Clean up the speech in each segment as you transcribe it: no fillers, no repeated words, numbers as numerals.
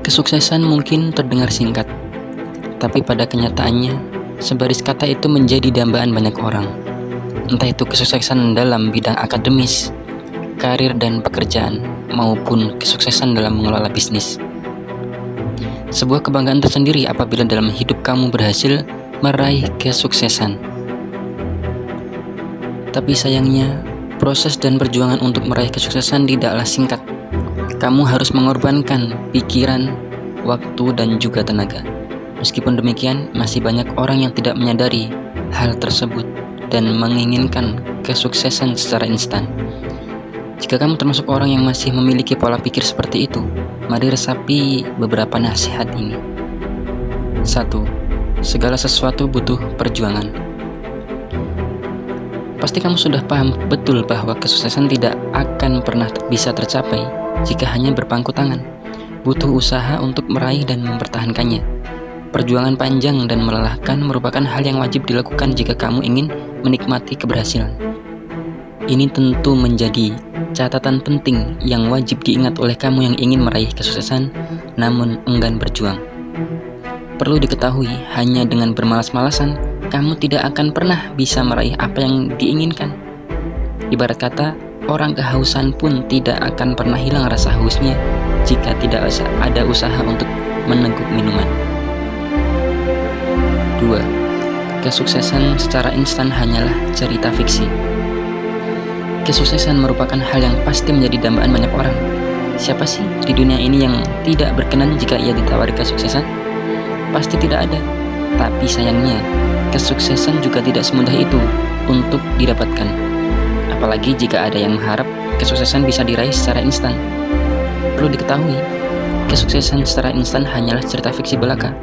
Kesuksesan mungkin terdengar singkat, tapi pada kenyataannya, sebaris kata itu menjadi dambaan banyak orang. Entah itu kesuksesan dalam bidang akademis, karir dan pekerjaan, maupun kesuksesan dalam mengelola bisnis. Sebuah kebanggaan tersendiri apabila dalam hidup kamu berhasil meraih kesuksesan. Tapi sayangnya, proses dan perjuangan untuk meraih kesuksesan tidaklah singkat. Kamu harus mengorbankan pikiran, waktu, dan juga tenaga. Meskipun demikian, masih banyak orang yang tidak menyadari hal tersebut dan menginginkan kesuksesan secara instan. Jika kamu termasuk orang yang masih memiliki pola pikir seperti itu, mari resapi beberapa nasihat ini. 1. Segala sesuatu butuh perjuangan. Pasti kamu sudah paham betul bahwa kesuksesan tidak akan pernah bisa tercapai jika hanya berpangku tangan. Butuh usaha untuk meraih dan mempertahankannya. Perjuangan panjang dan melelahkan merupakan hal yang wajib dilakukan jika kamu ingin menikmati keberhasilan. Ini tentu menjadi catatan penting yang wajib diingat oleh kamu yang ingin meraih kesuksesan namun enggan berjuang. Perlu diketahui, hanya dengan bermalas-malasan, kamu tidak akan pernah bisa meraih apa yang diinginkan. Ibarat kata, orang kehausan pun tidak akan pernah hilang rasa hausnya jika tidak ada usaha untuk meneguk minuman. 2. Kesuksesan secara instan hanyalah cerita fiksi. Kesuksesan merupakan hal yang pasti menjadi dambaan banyak orang. Siapa sih di dunia ini yang tidak berkenan jika ia ditawari kesuksesan? Pasti tidak ada. Tapi sayangnya, kesuksesan juga tidak semudah itu untuk didapatkan. Apalagi jika ada yang mengharap kesuksesan bisa diraih secara instan. Perlu diketahui, kesuksesan secara instan hanyalah cerita fiksi belaka.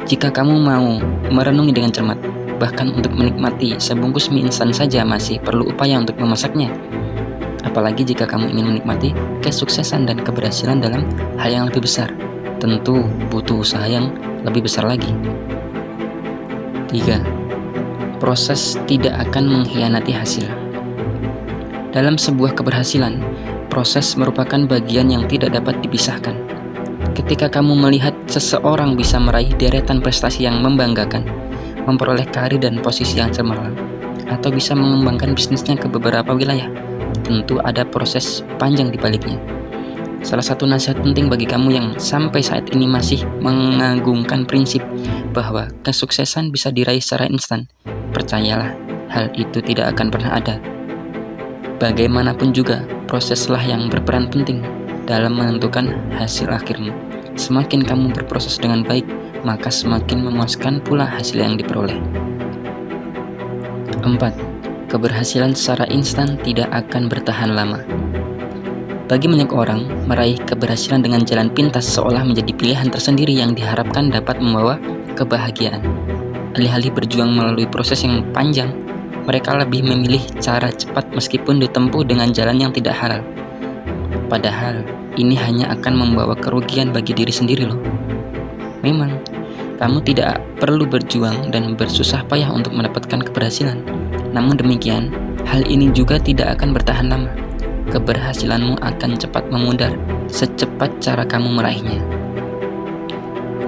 Jika kamu mau merenungi dengan cermat, bahkan untuk menikmati sebungkus mie instan saja masih perlu upaya untuk memasaknya. Apalagi jika kamu ingin menikmati kesuksesan dan keberhasilan dalam hal yang lebih besar, tentu butuh usaha yang lebih besar lagi. 3. Proses tidak akan mengkhianati hasil. Dalam sebuah keberhasilan, proses merupakan bagian yang tidak dapat dipisahkan. Ketika kamu melihat seseorang bisa meraih deretan prestasi yang membanggakan, memperoleh karir dan posisi yang cemerlang, atau bisa mengembangkan bisnisnya ke beberapa wilayah, tentu ada proses panjang di baliknya. Salah satu nasihat penting bagi kamu yang sampai saat ini masih mengagungkan prinsip bahwa kesuksesan bisa diraih secara instan, percayalah, hal itu tidak akan pernah ada. Bagaimanapun juga, proseslah yang berperan penting dalam menentukan hasil akhirmu. Semakin kamu berproses dengan baik, maka semakin memuaskan pula hasil yang diperoleh. 4. Keberhasilan secara instan tidak akan bertahan lama. Bagi banyak orang, meraih keberhasilan dengan jalan pintas seolah menjadi pilihan tersendiri yang diharapkan dapat membawa kebahagiaan. Alih-alih berjuang melalui proses yang panjang, mereka lebih memilih cara cepat meskipun ditempuh dengan jalan yang tidak halal. Padahal, ini hanya akan membawa kerugian bagi diri sendiri loh. Memang, kamu tidak perlu berjuang dan bersusah payah untuk mendapatkan keberhasilan. Namun demikian, hal ini juga tidak akan bertahan lama. Keberhasilanmu akan cepat memudar secepat cara kamu meraihnya.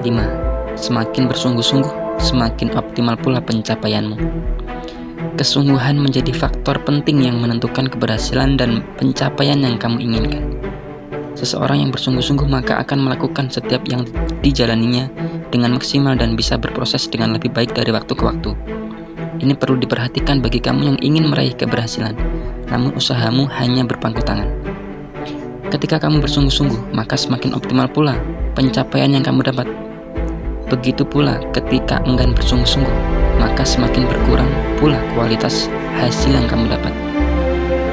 5. Semakin bersungguh-sungguh, semakin optimal pula pencapaianmu. Kesungguhan menjadi faktor penting yang menentukan keberhasilan dan pencapaian yang kamu inginkan. Seseorang yang bersungguh-sungguh maka akan melakukan setiap yang dijalaninya dengan maksimal dan bisa berproses dengan lebih baik dari waktu ke waktu. Ini perlu diperhatikan bagi kamu yang ingin meraih keberhasilan, namun usahamu hanya berpangku tangan. Ketika kamu bersungguh-sungguh, maka semakin optimal pula pencapaian yang kamu dapat. Begitu pula ketika enggan bersungguh-sungguh, maka semakin berkurang pula kualitas hasil yang kamu dapat.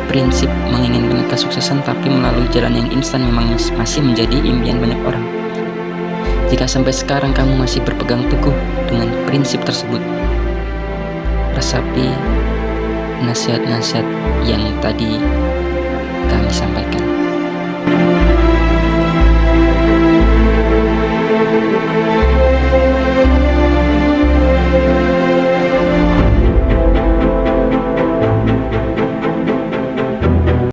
Prinsip menginginkan kesuksesan tapi melalui jalan yang instan memang masih menjadi impian banyak orang. Jika sampai sekarang kamu masih berpegang teguh dengan prinsip tersebut, resapi nasihat-nasihat yang tadi kami sampaikan.